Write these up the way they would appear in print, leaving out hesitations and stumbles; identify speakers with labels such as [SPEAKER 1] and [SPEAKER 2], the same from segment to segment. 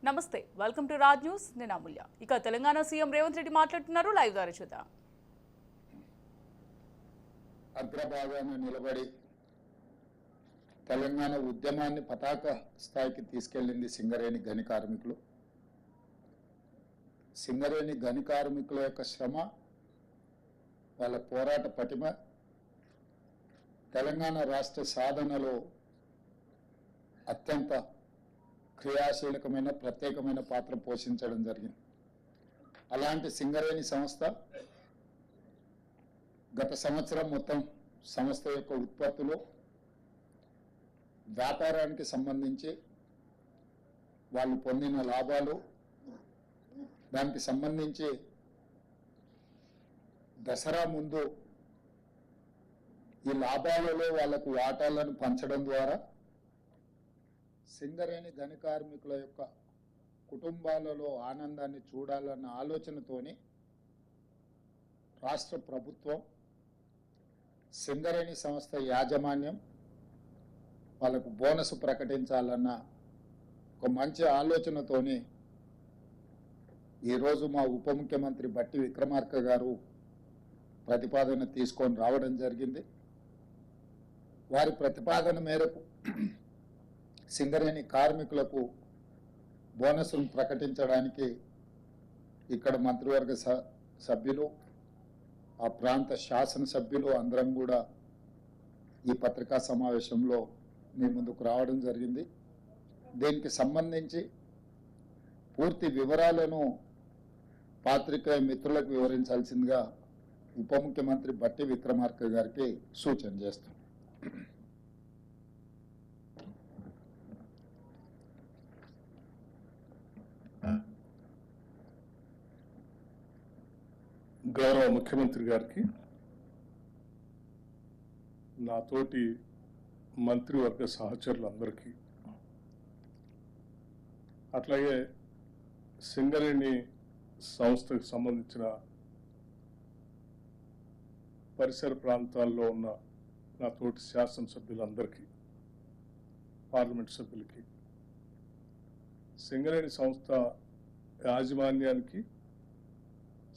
[SPEAKER 1] నమస్తే, welcome to Raj news. నేను అమూల్య. ఇక తెలంగాణ సీఎం రేవంత్ రెడ్డి మాట్లాడుతున్నారు. లైవ్ ద్వారా చూద్దాం.
[SPEAKER 2] అగ్రభాగాన నిలబడి తెలంగాణ ఉద్యమాన్ని పతాక స్థాయికి తీసుకెళ్లింది సింగరేణి గని కార్మికులు. సింగరేణి గని కార్మికుల యొక్క శ్రమ, వాళ్ళ పోరాట పటిమ తెలంగాణ రాష్ట్ర సాధనలో అత్యంత క్రియాశీలకమైన ప్రత్యేకమైన పాత్ర పోషించడం జరిగింది. అలాంటి సింగరేణి సంస్థ గత సంవత్సరం మొత్తం సంస్థ యొక్క ఉత్పత్తులు, వ్యాపారానికి సంబంధించి వాళ్ళు పొందిన లాభాలు, దానికి సంబంధించి దసరా ముందు ఈ లాభాలలో వాళ్లకు వాటాలను పంచడం ద్వారా సింగరేణి గని కార్మికుల యొక్క కుటుంబాలలో ఆనందాన్ని చూడాలన్న ఆలోచనతోని రాష్ట్ర ప్రభుత్వం, సింగరేణి సంస్థ యాజమాన్యం వాళ్ళకు బోనస్ ప్రకటించాలన్న ఒక మంచి ఆలోచనతోని ఈరోజు మా ఉప ముఖ్యమంత్రి బట్టి విక్రమార్క గారు ప్రతిపాదన తీసుకొని రావడం జరిగింది. వారి ప్రతిపాదన మేరకు సింగరేణి కార్మికులకు బోనస్ను ప్రకటించడానికి ఇక్కడ మంత్రివర్గ సభ్యులు, ఆ ప్రాంత శాసనసభ్యులు అందరం కూడా ఈ పత్రికా సమావేశంలో మీ ముందుకు రావడం జరిగింది. దీనికి సంబంధించి పూర్తి వివరాలను పాత్రికేయ మిత్రులకు వివరించాల్సిందిగా ఉప ముఖ్యమంత్రి బట్టి విక్రమార్క గారికి సూచన చేస్తాం.
[SPEAKER 3] గౌరవ ముఖ్యమంత్రి గారికి, నాతోటి మంత్రివర్గ సహచరులందరికీ, అట్లాగే సింగరేణి సంస్థకు సంబంధించిన పరిసర ప్రాంతాల్లో ఉన్న నా తోటి శాసనసభ్యులందరికీ, పార్లమెంట్ సభ్యులకి, సింగరేణి సంస్థ యాజమాన్యానికి,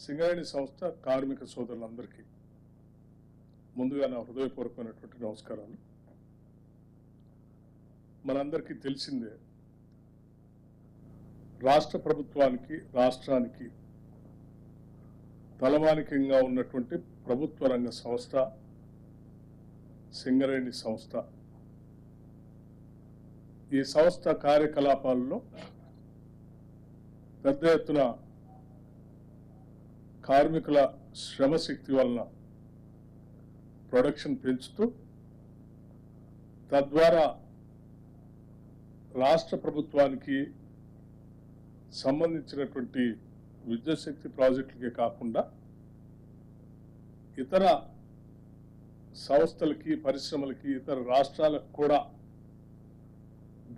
[SPEAKER 3] సింగరేణి సంస్థ కార్మిక సోదరులందరికీ ముందుగా నా హృదయపూర్వకమైనటువంటి నమస్కారాలు. మనందరికీ తెలిసిందే, రాష్ట్ర ప్రభుత్వానికి, రాష్ట్రానికి తలమానికంగా ఉన్నటువంటి ప్రభుత్వ రంగ సంస్థ సింగరేణి సంస్థ. ఈ సంస్థ కార్యకలాపాలలో పెద్ద ఎత్తున కార్మికుల శ్రమశక్తి వలన ప్రొడక్షన్ పెంచుతూ, తద్వారా రాష్ట్ర ప్రభుత్వానికి సంబంధించినటువంటి విద్యుత్ శక్తి ప్రాజెక్టులకే కాకుండా ఇతర సంస్థలకి, పరిశ్రమలకి, ఇతర రాష్ట్రాలకు కూడా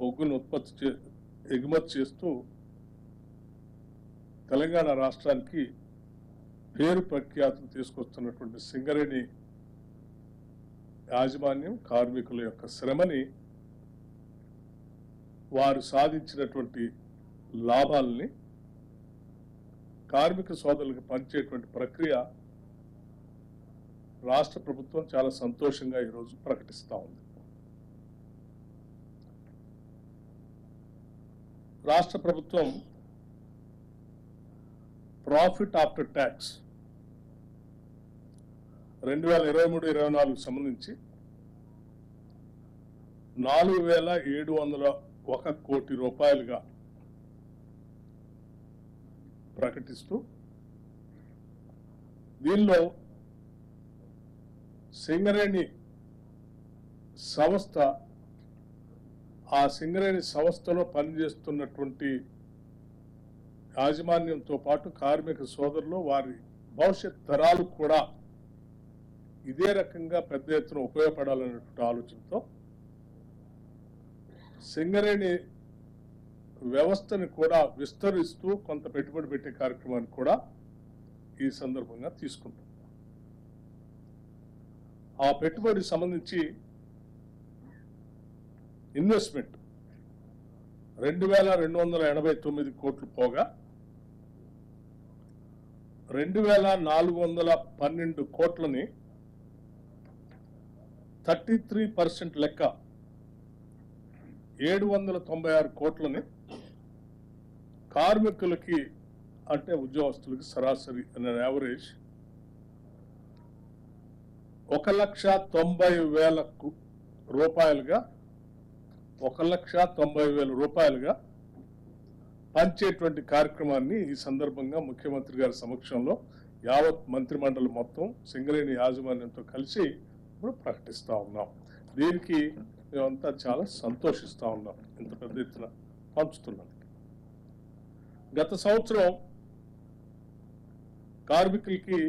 [SPEAKER 3] బొగ్గును ఎగుమతి చేస్తూ తెలంగాణ రాష్ట్రానికి పేరు ప్రఖ్యాతులు తీసుకొస్తున్నటువంటి సింగరేణి యాజమాన్యం కార్మికుల యొక్క శ్రమని, వారు సాధించినటువంటి లాభాలని కార్మిక సోదరులకు పంచేటువంటి ప్రక్రియ రాష్ట్ర ప్రభుత్వం చాలా సంతోషంగా ఈరోజు ప్రకటిస్తూ ఉంది. రాష్ట్ర ప్రభుత్వం ప్రాఫిట్ ఆఫ్టర్ ట్యాక్స్ 2023-24 సంబంధించి 4,701 కోటి రూపాయలుగా ప్రకటిస్తూ, దీనిలో సింగరేణి సంస్థ, ఆ సింగరేణి సంస్థలో పనిచేస్తున్నటువంటి యాజమాన్యంతో పాటు కార్మిక సోదరులు, వారి భవిష్యత్ తరాలు కూడా ఇదే రకంగా పెద్ద ఎత్తున ఉపయోగపడాలనేటువంటి ఆలోచనతో సింగరేణి వ్యవస్థని కూడా విస్తరిస్తూ కొంత పెట్టుబడి పెట్టే కార్యక్రమాన్ని కూడా ఈ సందర్భంగా తీసుకుంటాం. ఆ పెట్టుబడికి సంబంధించి ఇన్వెస్ట్మెంట్ 2289 కోట్లు పోగా 2412 కోట్లని 33% లెక్క 796 కోట్లని కార్మికులకి అంటే ఉద్యోగస్తులకి సరాసరి అనే యావరేజ్ 1,90,000 రూపాయలుగా 1,90,000 రూపాయలుగా పంచేటువంటి కార్యక్రమాన్ని ఈ సందర్భంగా ముఖ్యమంత్రి గారి సమక్షంలో యావత్ మంత్రిమండలి మొత్తం సింగరేణి యాజమాన్యంతో కలిసి ఇప్పుడు ప్రకటిస్తూ ఉన్నాం. దీనికి మేమంతా చాలా సంతోషిస్తూ ఉన్నాం. ఇంత పెద్ద ఎత్తున పంచుతున్నాం. గత సంవత్సరం కార్మికులకి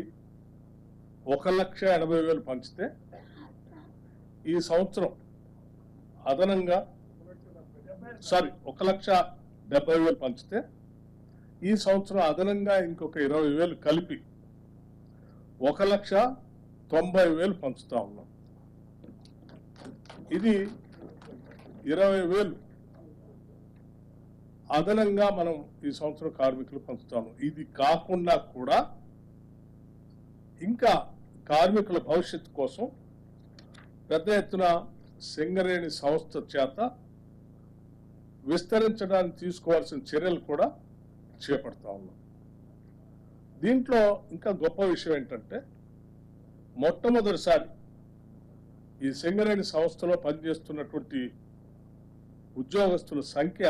[SPEAKER 3] 1,80,000 పంచితే ఈ సంవత్సరం అదనంగా 1,70,000 పంచితే ఈ సంవత్సరం అదనంగా ఇంకొక 20,000 కలిపి 1,90,000 పంచుతా ఉన్నాం. ఇది 20,000 అదనంగా మనం ఈ సంవత్సరం కార్మికులు పంచుతాము. ఇది కాకుండా కూడా ఇంకా కార్మికుల భవిష్యత్తు కోసం పెద్ద ఎత్తున సింగరేణి సంస్థ చేత విస్తరించడానికి తీసుకోవాల్సిన చర్యలు కూడా చేపడతా ఉన్నాం. దీంట్లో ఇంకా గొప్ప విషయం ఏంటంటే మొట్టమొదటిసారి ఈ సింగరేణి సంస్థలో పనిచేస్తున్నటువంటి ఉద్యోగస్తుల సంఖ్య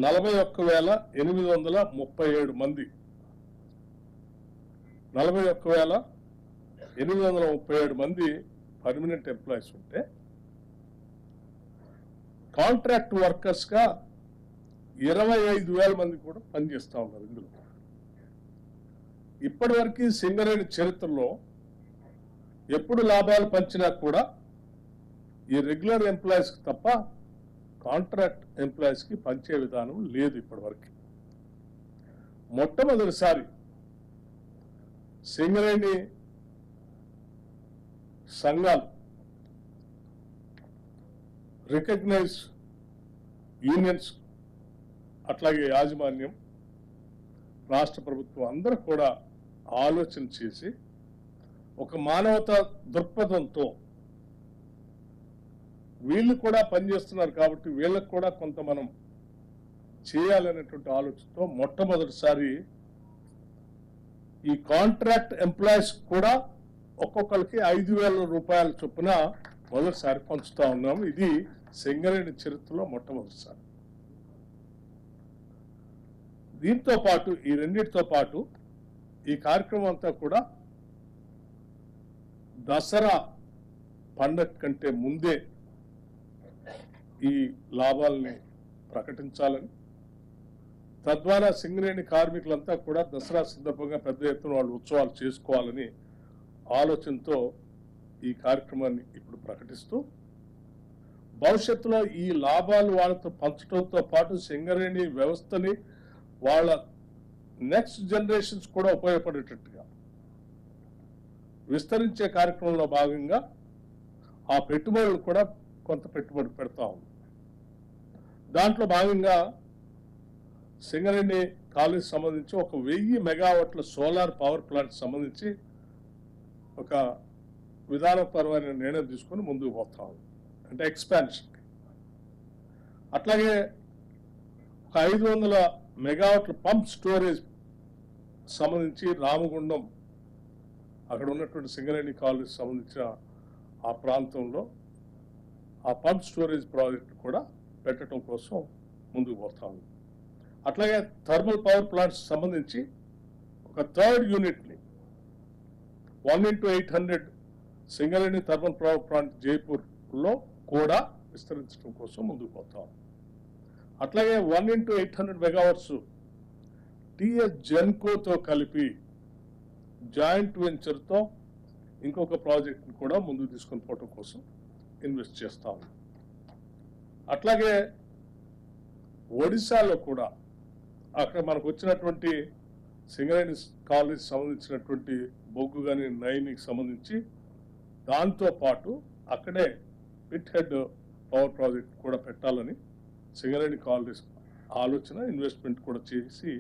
[SPEAKER 3] 41,837 మంది. 41,837 మంది పర్మనెంట్ ఎంప్లాయీస్ ఉంటే కాంట్రాక్ట్ వర్కర్స్ గా 25,000 మంది కూడా పనిచేస్తా ఉన్నారు. ఇందులో ఇప్పటి వరకు సింగరేణి చరిత్రలో ఎప్పుడు లాభాలు పంచినా కూడా ఈ రెగ్యులర్ ఎంప్లాయీస్ తప్ప కాంట్రాక్ట్ ఎంప్లాయీస్ కి పంచే విధానం లేదు. ఇప్పటి వరకు మొట్టమొదటిసారి సింగరేణి సంఘాలు రికగ్నైజ్ యూనియన్స్ అట్లాగే యాజమాన్యం రాష్ట్ర ప్రభుత్వం అందరూ కూడా ఆలోచన చేసి ఒక మానవతా దృక్పథంతో వీళ్ళు కూడా పనిచేస్తున్నారు కాబట్టి వీళ్ళకు కూడా కొంత మనం చేయాలనేటువంటి ఆలోచనతో మొట్టమొదటిసారి ఈ కాంట్రాక్ట్ ఎంప్లాయీస్ కూడా ఒక్కొక్కరికి 5,000 రూపాయల చొప్పున మొదటిసారి పంచుతా ఉన్నాము. ఇది సింగరేణి చరిత్రలో మొట్టమొదటిసారి. దీంతో పాటు ఈ రెండింటితో పాటు ఈ కార్యక్రమం అంతా కూడా దసరా పండగ కంటే ముందే ఈ లాభాలని ప్రకటించాలని, తద్వారా సింగరేణి కార్మికులంతా కూడా దసరా సందర్భంగా పెద్ద ఎత్తున వాళ్ళు ఉత్సవాలు చేసుకోవాలని ఆలోచనతో ఈ కార్యక్రమాన్ని ఇప్పుడు ప్రకటిస్తూ భవిష్యత్తులో ఈ లాభాలు వాళ్ళతో పంచడంతో పాటు సింగరేణి వ్యవస్థని వాళ్ళ నెక్స్ట్ జనరేషన్స్ కూడా ఉపయోగపడేటట్టుగా విస్తరించే కార్యక్రమంలో భాగంగా ఆ పెట్టుబడులు కూడా కొంత పెట్టుబడి పెడతా ఉంది. దాంట్లో భాగంగా సింగరేణి కాలేజ్ సంబంధించి 1,000 మెగావాట్ల సోలార్ పవర్ ప్లాంట్ సంబంధించి ఒక విధానపరమైన నిర్ణయం తీసుకొని ముందుకు పోతా ఉంది, అంటే ఎక్స్పాన్షన్. అట్లాగే 500 మెగావాట్ల పంప్ స్టోరేజ్ సంబంధించి రామగుండం అక్కడ ఉన్నటువంటి సింగరేణి కాలేజ్ సంబంధించిన ఆ ప్రాంతంలో ఆ పంప్ స్టోరేజ్ ప్రాజెక్ట్ కూడా పెట్టడం కోసం ముందుకు పోతా ఉంది. అట్లాగే థర్మల్ పవర్ ప్లాంట్స్ సంబంధించి ఒక 3rd యూనిట్ని 1x800 Singareni thermal power plant జైపూర్లో కూడా విస్తరించడం కోసం ముందుకు పోతాం. అట్లాగే 1x800 మెగావాట్స్ టిఎస్ జెన్కోతో కలిపి జాయింట్ వెంచర్తో ఇంకొక ప్రాజెక్ట్ని కూడా ముందుకు తీసుకొని పోవడం కోసం ఇన్వెస్ట్ చేస్తాం. అట్లాగే ఒడిశాలో కూడా అక్కడ మనకు వచ్చినటువంటి సింగరేణి కాలేజ్ సంబంధించినటువంటి బొగ్గు కానీ నైన్కి సంబంధించి దాంతో పాటు అక్కడే పిట్ హెడ్ పవర్ ప్రాజెక్ట్ కూడా పెట్టాలని సింగరేణి కాలనీస్ ఆలోచన ఇన్వెస్ట్మెంట్ కూడా చేసి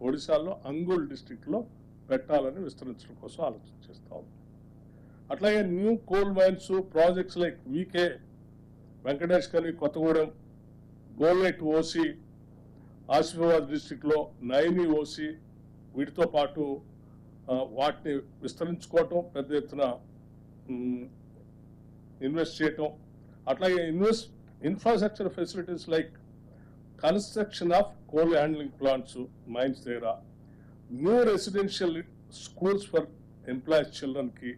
[SPEAKER 3] ఒడిశాలో అంగుల్ డిస్ట్రిక్ట్లో పెట్టాలని విస్తరించడం కోసం ఆలోచన చేస్తా ఉంది. అట్లాగే new coal mines projects like VK Venkatesh Khani Kothagudem, గోల్నైట్ OC, Asifabad డిస్ట్రిక్ట్లో నైని ఓసి, వీటితో పాటు వాటిని విస్తరించుకోవటం, పెద్ద ఎత్తున ఇన్వెస్ట్ చేయటం, అట్లాగే infrastructure facilities like construction of coal handling plants mines దగ్గర, new residential schools for employees చిల్డ్రన్కి,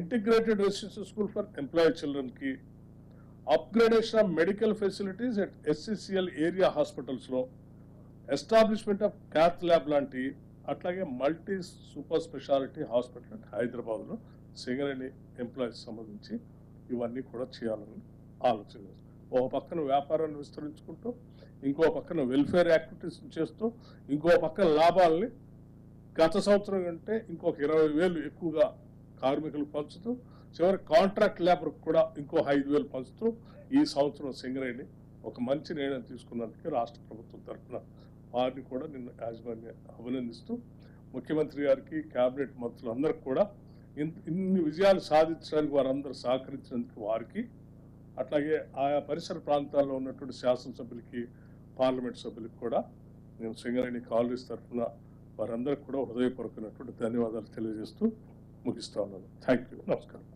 [SPEAKER 3] integrated residential school for employee చిల్డ్రన్కి, upgradation of medical facilities at SCCL area హాస్పిటల్స్లో, ఎస్టాబ్లిష్మెంట్ ఆఫ్ క్యాత్ ల్యాబ్ లాంటి, అట్లాగే multi super speciality hospital అంటే హైదరాబాద్లో Singareni employees సంబంధించి ఇవన్నీ కూడా చేయాలని ఆలోచన చేస్తాం. ఒక పక్కన వ్యాపారాన్ని విస్తరించుకుంటూ, ఇంకో పక్కన వెల్ఫేర్ యాక్టివిటీస్ చేస్తూ, ఇంకో పక్కన లాభాలని గత సంవత్సరం కంటే ఇంకొక 20,000 ఎక్కువగా కార్మికులకు పంచుతూ, చివరి కాంట్రాక్ట్ లేబర్ కూడా ఇంకో 5,000 పంచుతూ ఈ సంవత్సరం సింగరేణి ఒక మంచి నిర్ణయం తీసుకున్నందుకు రాష్ట్ర ప్రభుత్వం తరఫున వారిని కూడా నిన్న యాజమాన్య అభినందిస్తూ, ముఖ్యమంత్రి గారికి, కేబినెట్ మంత్రులందరికీ కూడా ఇన్ని విజయాలు సాధించడానికి వారందరూ సహకరించినందుకు వారికి, అట్లాగే ఆయా పరిసర ప్రాంతాల్లో ఉన్నటువంటి శాసనసభ్యులకి, పార్లమెంట్ సభ్యులకి కూడా నేను సింగరేణి కాలనీస్ తరఫున వారందరికీ కూడా హృదయపూర్వకమైనటువంటి ధన్యవాదాలు తెలియజేస్తూ ముగిస్తా ఉన్నాను. Thank you. నమస్కారం.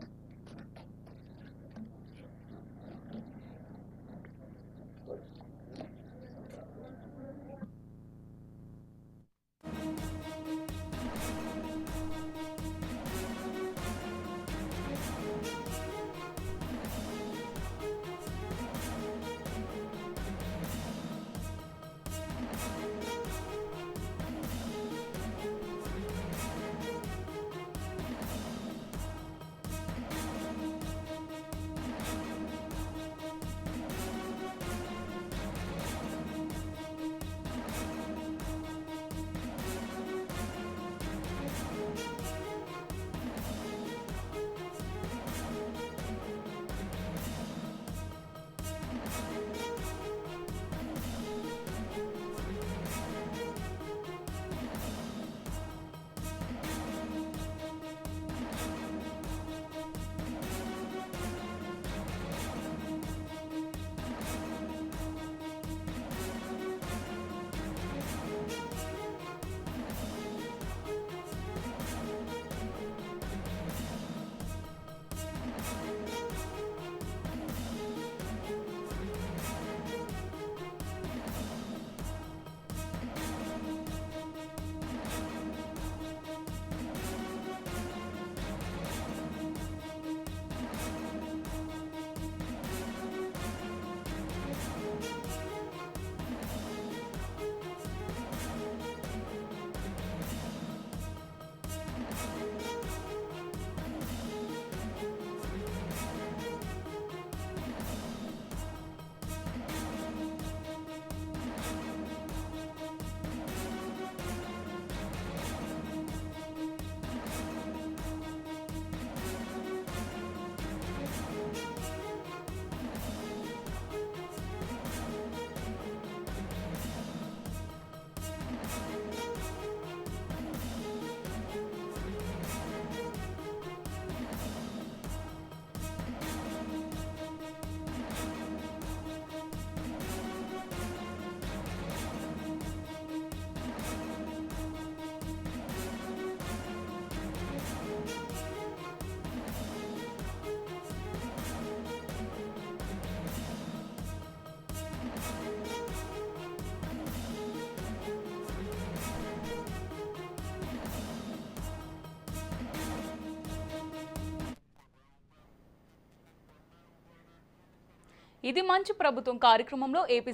[SPEAKER 1] ఇది మంచి ప్రభుత్వం కార్యక్రమంలో ఏపీ